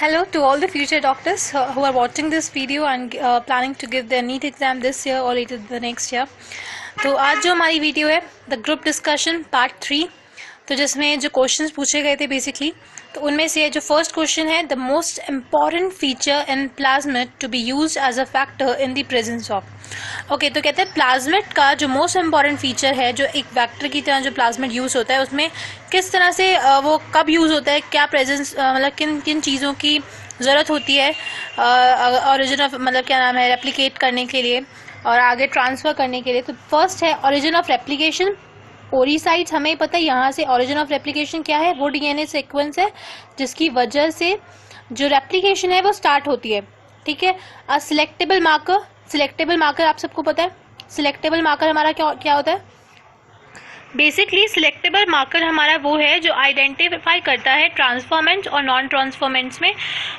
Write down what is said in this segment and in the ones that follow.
Hello to all the future doctors who are watching this video and planning to give their NEET exam this year or later the next year. तो आज जो हमारी video है the group discussion part 3, तो जिसमें जो questions पूछे गए थे बेसिकली, तो उनमें से जो फर्स्ट क्वेश्चन है the most important feature in plasmid to be used as a factor in the presence of. Okay, तो कहते हैं प्लाज्मिड का जो मोस्ट इम्पॉर्टेंट फीचर है, जो एक फैक्टर की तरह जो प्लाज्मिड यूज होता है, उसमें किस तरह से वो कब यूज होता है, क्या प्रेजेंस मतलब किन किन चीज़ों की ज़रूरत होती है ओरिजिन ऑफ मतलब क्या नाम है रेप्लिकेट करने के लिए और आगे ट्रांसफ़र करने के लिए। तो फर्स्ट है ओरिजिन ऑफ रेप्लिकेशन। ओरी साइट्स हमें पता है, यहाँ से ओरिजिन ऑफ रेप्लिकेशन क्या है, वो डीएनए सीक्वेंस है जिसकी वजह से जो रेप्लिकेशन है वो स्टार्ट होती है। ठीक है। सिलेक्टेबल मार्कर, सिलेक्टेबल मार्कर आप सबको पता है, सिलेक्टेबल मार्कर हमारा क्या होता है। बेसिकली सिलेक्टेबल मार्कर हमारा वो है जो आइडेंटिफाई करता है ट्रांसफॉर्मेंट्स और नॉन ट्रांसफॉर्मेंट्स में।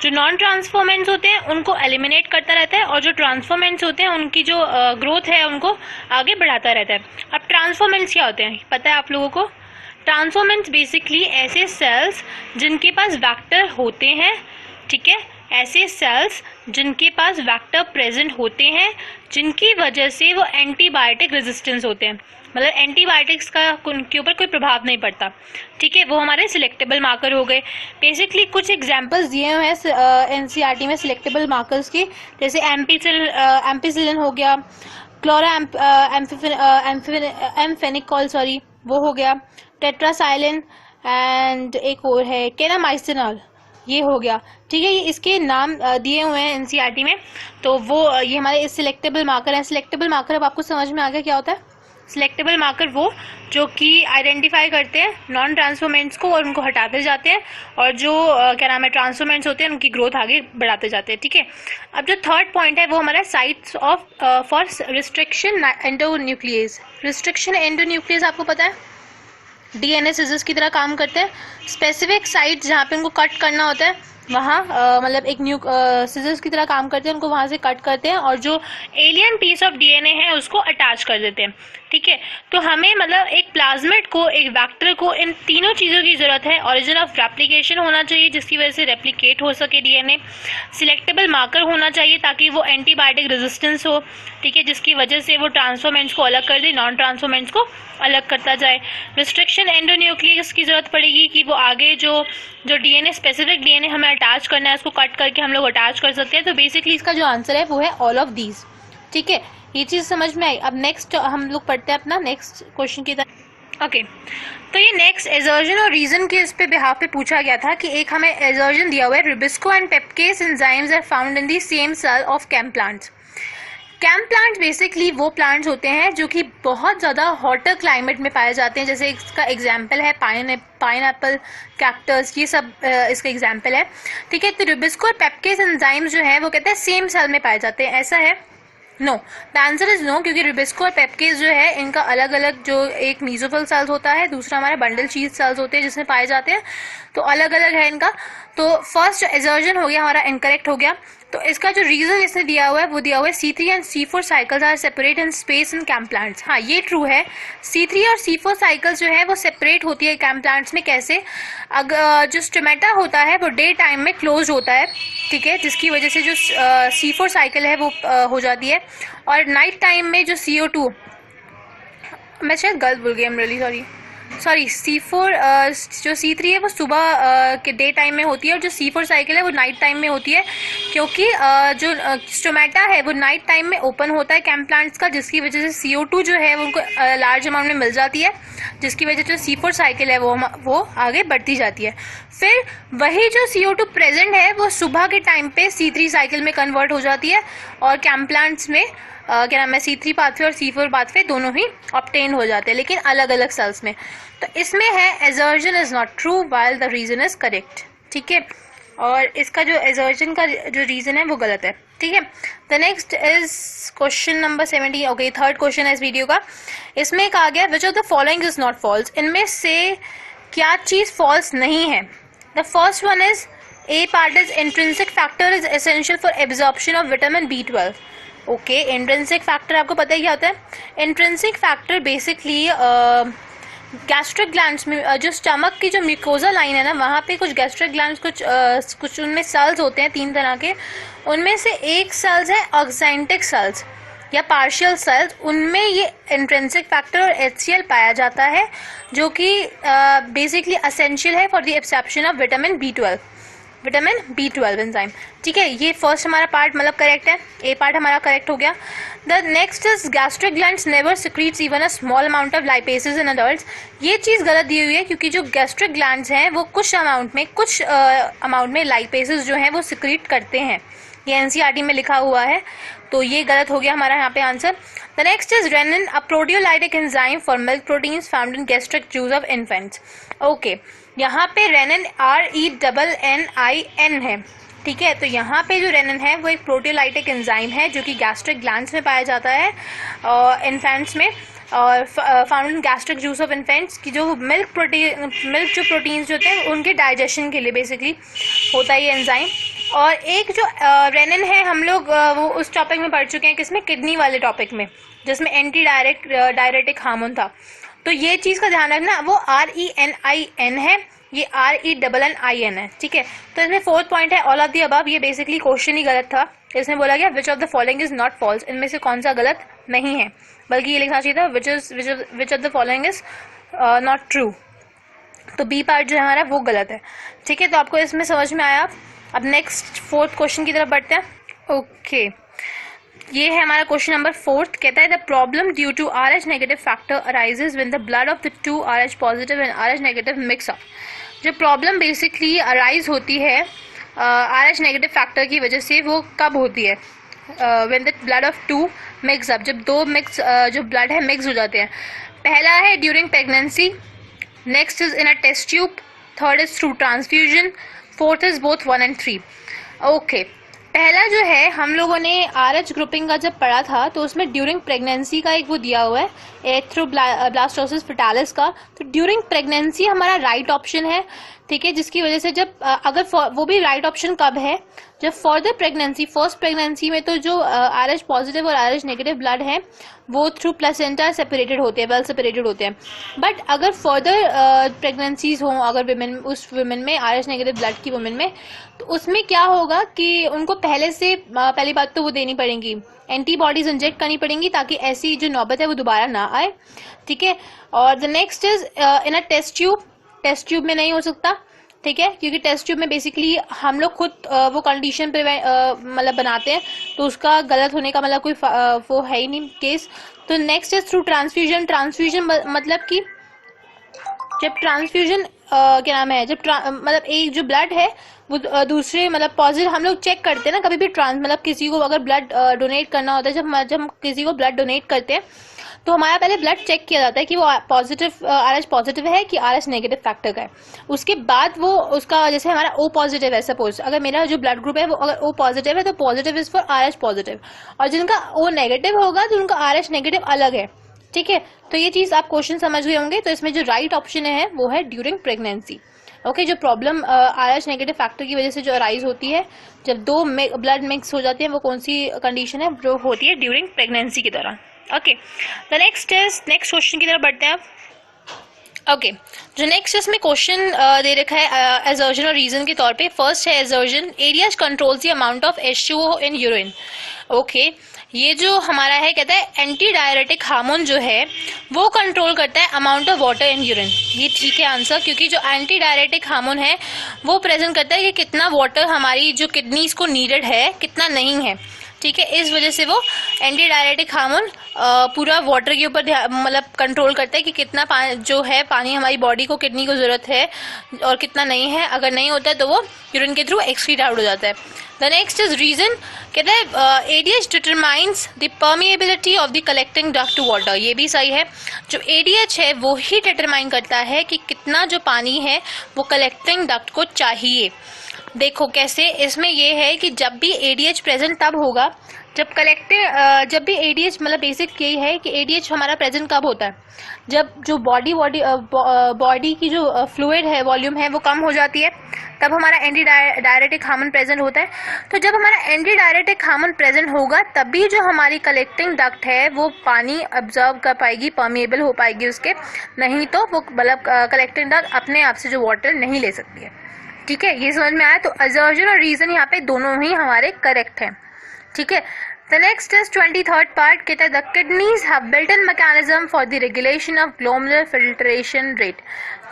जो नॉन ट्रांसफॉर्मेंट्स होते हैं उनको एलिमिनेट करता रहता है और जो ट्रांसफॉर्मेंट्स होते हैं उनकी जो ग्रोथ है उनको आगे बढ़ाता रहता है। अब ट्रांसफॉर्मेंट्स क्या होते हैं पता है आप लोगों को। ट्रांसफॉर्मेंट्स बेसिकली ऐसे सेल्स जिनके पास वैक्टर होते हैं, ठीक है, ऐसे सेल्स जिनके पास वैक्टर प्रेजेंट होते हैं जिनकी वजह से वो एंटीबायोटिक रेजिस्टेंस होते हैं, मतलब एंटीबायोटिक्स का उनके ऊपर कोई प्रभाव नहीं पड़ता। ठीक है, वो हमारे सिलेक्टेबल मार्कर हो गए। बेसिकली कुछ एग्जांपल्स दिए हुए हैं एनसीईआरटी में सिलेक्टेबल मार्कर्स की, जैसे एम्पिसिलिन हो गया, क्लोरा एम्फेनिकॉल वो हो गया, टेट्रासाइलिन एंड एक और है केनामाइसिनॉल, ये हो गया। ठीक है, ये इसके नाम दिए हुए हैं एनसीईआरटी में। तो वो ये हमारे सिलेक्टेबल मार्कर है। सिलेक्टेबल मार्कर अब आपको समझ में आ गया क्या होता है। सिलेक्टेबल मार्कर वो जो कि आइडेंटिफाई करते हैं नॉन ट्रांसफॉर्मेंट्स को और उनको हटाते जाते हैं, और जो क्या नाम है ट्रांसफॉर्मेंट्स होते हैं उनकी ग्रोथ आगे बढ़ाते जाते हैं। ठीक है। अब जो थर्ड पॉइंट है वो हमारा sites of for restriction endonuclease. Restriction endonuclease आपको पता है डीएनए सिजर्स की तरह काम करते हैं। स्पेसिफिक साइट जहाँ पे उनको कट करना होता है वहाँ मतलब एक सिजर्स की तरह काम करते हैं, उनको वहाँ से कट करते हैं और जो एलियन पीस ऑफ डीएनए है उसको अटैच कर देते हैं। ठीक है, तो हमें मतलब एक प्लाज्मिड को, एक वेक्टर को, इन तीनों चीज़ों की ज़रूरत है। ओरिजिन ऑफ रेप्लिकेशन होना चाहिए जिसकी वजह से रेप्लिकेट हो सके डीएनए, सिलेक्टेबल मार्कर होना चाहिए ताकि वो एंटीबायोटिक रेजिस्टेंस हो, ठीक है, जिसकी वजह से वो ट्रांसफॉर्मेंट्स को अलग कर दे, नॉन ट्रांसफॉर्मेंट्स को अलग करता जाए। रिस्ट्रिक्शन एंडोन्यूक्लियस की जरूरत पड़ेगी कि वो आगे जो डीएनए स्पेसिफिक डीएनए हमें अटैच करना है उसको कट करके हम लोग अटैच कर सकते हैं। तो बेसिकली इसका जो आंसर है वो है ऑल ऑफ दीज। ठीक है, ये चीज़ समझ में आई। अब नेक्स्ट हम लोग पढ़ते हैं अपना नेक्स्ट क्वेश्चन की तरफ। ओके, तो ये नेक्स्ट एजर्जन और रीजन के इस पे बिहाफ पे पूछा गया था कि एक हमें एजर्जन दिया हुआ है, rubisco and pepcase enzymes are found in the same cell of CAM plants. CAM plants basically वो प्लांट्स होते हैं जो कि बहुत ज़्यादा हॉटर क्लाइमेट में पाए जाते हैं, जैसे इसका एग्जाम्पल है पाइनएप्पल, कैक्टस, ये सब इसका एग्जाम्पल है। ठीक है, तो रुबिस्को और पेप्केस एंजाइम्स जो है वो कहते हैं सेम सेल में पाए जाते हैं, ऐसा है। No, the answer is no, क्योंकि रुबिस्को और पेप्केस जो है इनका अलग अलग, जो एक मीजोफिल सेल्स होता है, दूसरा हमारे बंडल शीथ सेल्स होते हैं जिसमें पाए जाते हैं, तो अलग अलग है इनका। तो फर्स्ट एजर्जन हो गया हमारा इनकरेक्ट हो गया। तो इसका जो रीजन इसने दिया हुआ है वो दिया हुआ है C3 and C4 cycles are separate in space in CAM plants. हाँ, ये ट्रू है, C3 और C4 साइकिल्स जो है वो सेपरेट होती है कैम प्लांट्स में। कैसे? अगर जो स्टोमेटा होता है वो डे टाइम में क्लोज होता है, ठीक है, जिसकी वजह से जो C4 साइकिल है वो हो जाती है, और नाइट टाइम में जो CO2, मैं शायद गलत भूल गई, I am really sorry, C4 जो C3 है वो सुबह के डे टाइम में होती है और जो C4 साइकिल है वो नाइट टाइम में होती है, क्योंकि जो स्टोमेटा है वो नाइट टाइम में ओपन होता है कैम प्लांट्स का, जिसकी वजह से CO2 जो है वो उनको लार्ज अमाउंट में मिल जाती है, जिसकी वजह से जो C4 साइकिल है वो आगे बढ़ती जाती है। फिर वही जो CO2 प्रेजेंट है वो सुबह के टाइम पे C3 साइकिल में कन्वर्ट हो जाती है और कैम प्लांट्स में क्या नाम है C3 पाथवे और C4 पाथवे दोनों ही ऑब्टेन हो जाते हैं, लेकिन अलग अलग सेल्स में। तो इसमें है assertion is not true while the reason is correct. ठीक है, और इसका जो एजर्जन का जो रीजन है वो गलत है। ठीक है, the next is question number 17। Okay, third question है इस वीडियो का। इसमें कहा गया which of the following is not false. इनमें से क्या चीज फॉल्स नहीं है। The first one is a part is intrinsic factor is essential for absorption of vitamin B12। ओके, इंट्रिंसिक फैक्टर आपको पता है क्या होता है। Intrinsic factor basically gastric glands में जो स्टमक की जो म्यूकोजा लाइन है ना, वहाँ पे कुछ गैस्ट्रिक ग्लैंड्स कुछ उनमें सेल्स होते हैं 3 तरह के। उनमें से एक सेल्स है ऑक्जेंटिक सेल्स या पार्शियल सेल्स, उनमें ये इंट्रिंसिक फैक्टर और HCl पाया जाता है, जो कि बेसिकली असेंशियल है for the absorption of vitamin B12 enzyme. ठीक है, ये फर्स्ट हमारा पार्ट मतलब करेक्ट है, ए पार्ट हमारा करेक्ट हो गया। The next is gastric glands never secretes even a small amount of lipases in adults. ये चीज़ गलत दी हुई है, क्योंकि जो गैस्ट्रिक ग्लैंड्स हैं वो कुछ अमाउंट में लाइपेसेस जो हैं वो सिक्रीट करते हैं, ये NCERT में लिखा हुआ है, तो ये गलत हो गया हमारा यहाँ पे answer. The next is rennin, a proteolytic enzyme for milk proteins found in gastric juice of infants. Okay, यहाँ पे रेनिन RENNIN है। ठीक है, तो यहाँ पे जो रेनिन है वो एक प्रोटियोलाइटिक एंजाइम है जो कि गैस्ट्रिक ग्लैंड्स में पाया जाता है इन्फेंट्स में, और found in gastric juice of infants की जो मिल्क जो प्रोटीन्स जो होते हैं उनके डाइजेशन के लिए बेसिकली होता है ये एंजाइम। और एक जो रेनिन है हम लोग वो उस टॉपिक में पढ़ चुके हैं, किसमें, किडनी वाले टॉपिक में, जिसमें एंटी डायरेटिक हार्मोन था। तो ये चीज़ का ध्यान रखना, वो RENIN है, ये RENNIN है। ठीक है, तो इसमें 4th पॉइंट है ऑल ऑफ दी अबव। ये बेसिकली क्वेश्चन ही गलत था, इसमें बोला गया which of the following is not false, इनमें से कौन सा गलत नहीं है, बल्कि ये लिखना चाहिए था विच of the following is not true. तो बी पार्ट जो है हमारा वो गलत है। ठीक है, तो आपको इसमें समझ में आया। अब नेक्स्ट 4th क्वेश्चन की तरफ बढ़ते हैं। ओके, ये है हमारा क्वेश्चन नंबर 4th। कहता है the problem due to RH negative factor arises when the blood of the 2 RH positive and RH negative mix up. जो प्रॉब्लम बेसिकली अराइज होती है RH नेगेटिव फैक्टर की वजह से, वो कब होती है, when the blood of 2 mix up, जब 2 जो ब्लड है मिक्स हो जाते हैं। पहला है during pregnancy, next is in a test tube, third is through transfusion, fourth is both 1 and 3। Okay, पहला जो है हम लोगों ने RH ग्रुपिंग का जब पढ़ा था तो उसमें ड्यूरिंग प्रेगनेंसी का एक वो दिया हुआ है, एरिथ्रोब्लास्टोसिस फेटालिस का। तो ड्यूरिंग प्रेगनेंसी हमारा राइट ऑप्शन है। ठीक है, जिसकी वजह से जब अगर वो भी राइट ऑप्शन कब है, जब फर्दर प्रेगनेंसी, फर्स्ट प्रेगनेंसी में तो जो RH पॉजिटिव और RH नेगेटिव ब्लड है वो थ्रू प्लेसेंटा सेपरेटेड होते हैं, वेल सेपरेटेड होते हैं। बट अगर फर्दर प्रेगनेंसीज हों, अगर उस वुमेन में RH नेगेटिव ब्लड की वुमेन में, तो उसमें क्या होगा कि उनको पहले से पहली बात तो वो देनी पड़ेंगी, एंटीबॉडीज इंजेक्ट करनी पड़ेंगी, ताकि ऐसी जो नौबत है वो दोबारा ना आए। ठीक है, और the next is in a test tube. Test tube में नहीं हो सकता, ठीक है, क्योंकि टेस्ट ट्यूब में बेसिकली हम लोग खुद वो कंडीशन मतलब बनाते हैं, तो उसका गलत होने का मतलब कोई वो है ही नहीं केस। तो next is through transfusion. Transfusion मतलब कि जब ट्रांसफ्यूजन क्या नाम है, जब मतलब एक जो ब्लड है वो दूसरे मतलब पॉजिटिव, हम लोग चेक करते हैं ना कभी भी मतलब किसी को अगर ब्लड डोनेट करना होता है, जब हम किसी को ब्लड डोनेट करते हैं तो हमारा पहले ब्लड चेक किया जाता है कि वो पॉजिटिव RH पॉजिटिव है कि RH नेगेटिव फैक्टर का है। उसके बाद वो उसका, जैसे हमारा O पॉजिटिव है, सपोज अगर मेरा जो ब्लड ग्रुप है वो अगर O पॉजिटिव है तो positive is for RH positive, और जिनका O नेगेटिव होगा तो उनका RH नेगेटिव अलग है। ठीक है, तो ये चीज आप क्वेश्चन समझ गए होंगे। तो इसमें जो राइट ऑप्शन है वो है ड्यूरिंग प्रेगनेंसी। ओके, जो प्रॉब्लम RH नेगेटिव फैक्टर की वजह से जो अराइज होती है जब 2 ब्लड मिक्स हो जाती है, वो कौन सी कंडीशन है, जो होती है ड्यूरिंग प्रेगनेंसी के दौरान। ओके, द नेक्स्ट क्वेश्चन की तरफ बढ़ते हैं अब। ओके, जो नेक्स्ट इसमें क्वेश्चन दे रखा है एजर्जन और रीजन के तौर पे। फर्स्ट है assertion, areas controls the amount of H2O in urine. Okay, ये जो हमारा है कहता है एंटी डायरेटिक हार्मोन जो है वो कंट्रोल करता है amount of water in urine. ये ठीक है आंसर, क्योंकि जो एंटी डायरेटिक हार्मोन है वो प्रेजेंट करता है कि कितना वाटर हमारी जो किडनीज को नीडेड है, कितना नहीं है। ठीक है, इस वजह से वो एंटी डायरेटिक हार्मोन पूरा वाटर के ऊपर मतलब कंट्रोल करता है कि कितना जो है पानी हमारी बॉडी को, किडनी को जरूरत है और कितना नहीं है। अगर नहीं होता है तो वो यूरिन के थ्रू एक्सक्रीट आउट हो जाता है। द नेक्स्ट इज रीजन, कहता है ADH determines the permeability of the collecting duct to water. ये भी सही है, जो ADH है वो ही डिटरमाइन करता है कि कितना जो पानी है वो कलेक्टिंग डक्ट को चाहिए। देखो कैसे, इसमें ये है कि जब भी ADH प्रेजेंट तब होगा, जब भी एडीएच, मतलब बेसिक यही है कि एडीएच हमारा प्रेजेंट कब होता है, जब जो बॉडी की जो फ्लूइड है, वॉल्यूम है, वो कम हो जाती है, तब हमारा एंटी डायरेटिक हार्मोन प्रेजेंट होता है। तो जब हमारा एंटी डायरेटिक हार्मोन प्रेजेंट होगा तभी जो हमारी कलेक्टिंग डक्ट है वो पानी ऑब्जर्व कर पाएगी, परमेएबल हो पाएगी उसके, नहीं तो वो मतलब कलेक्टिंग डक्ट अपने आप से जो वाटर नहीं ले सकती है। ठीक है, ये समझ में आया। तो असर्जन और रीजन यहाँ पे दोनों ही हमारे करेक्ट हैं। ठीक है, the next is 23rd part, कहता है the kidneys have built in mechanism for the regulation of glomerular filtration rate.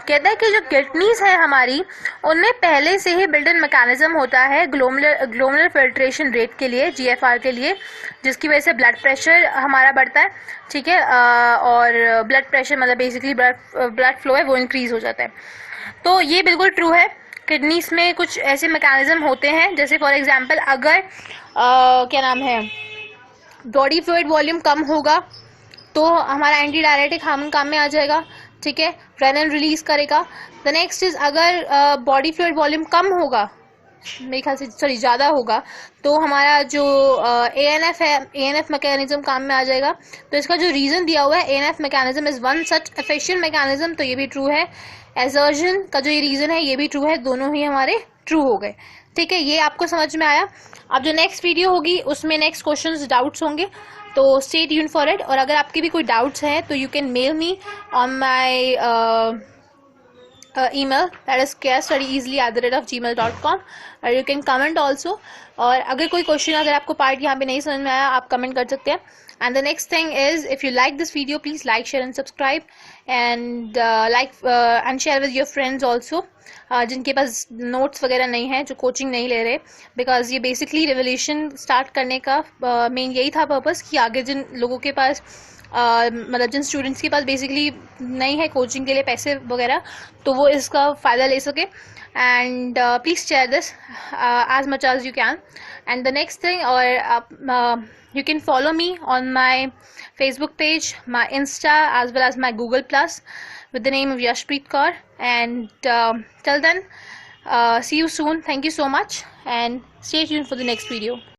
कहता है कि जो किडनीज है हमारी, उनमें पहले से ही बिल्ट इन मैकेनिज्म होता है ग्लोमेरुलर फिल्ट्रेशन रेट के लिए, जीएफआर के लिए, जिसकी वजह से ब्लड प्रेशर हमारा बढ़ता है। ठीक है, और ब्लड प्रेशर मतलब बेसिकली ब्लड फ्लो है वो इंक्रीज हो जाता है। तो ये बिल्कुल ट्रू है, किडनीज में कुछ ऐसे मैकेनिज्म होते हैं, जैसे फॉर एग्जांपल अगर क्या नाम है, बॉडी फ्लूइड वॉल्यूम कम होगा तो हमारा एंटी डायरेटिक हार्मोन काम में आ जाएगा। ठीक है, रेनिन रिलीज करेगा। द नेक्स्ट इज अगर बॉडी फ्लूइड वॉल्यूम कम होगा, मेरे ख्याल से सॉरी ज़्यादा होगा, तो हमारा जो एएनएफ है, एएनएफ मैकेनिज्म काम में आ जाएगा। तो इसका जो रीज़न दिया हुआ है, ANF mechanism is one such efficient mechanism, तो ये भी ट्रू है। एजर्जन का जो ये रीज़न है ये भी ट्रू है, दोनों ही हमारे ट्रू हो गए। ठीक है, ये आपको समझ में आया। अब जो नेक्स्ट वीडियो होगी उसमें नेक्स्ट क्वेश्चंस डाउट्स होंगे, तो स्टे ट्यून्ड फॉर इट। और अगर आपके भी कोई डाउट्स हैं तो you can mail me on my email, that is carestudyeasily@gmail.com, और you can comment also। और अगर कोई क्वेश्चन, अगर आपको पार्ट यहाँ पे नहीं समझ में आया, आप कमेंट कर सकते हैं। And the next thing is, if you like this video please like, share and subscribe, and and share with your friends also, जिनके पास नोट्स वगैरह नहीं है, जो कोचिंग नहीं ले रहे, बिकॉज ये बेसिकली रिवोल्यूशन स्टार्ट करने का मेन यही था पर्पस, कि आगे जिन लोगों के पास मतलब जिन स्टूडेंट्स के पास बेसिकली नहीं है कोचिंग के लिए पैसे वगैरह, तो वो इसका फ़ायदा ले सके। And please share this as much as you can। and the next thing, or you can follow me on my Facebook page, my Insta, as well as my Google Plus with the name of Yashpreet Kaur। and till then, see you soon, thank you so much, and stay tuned for the next video।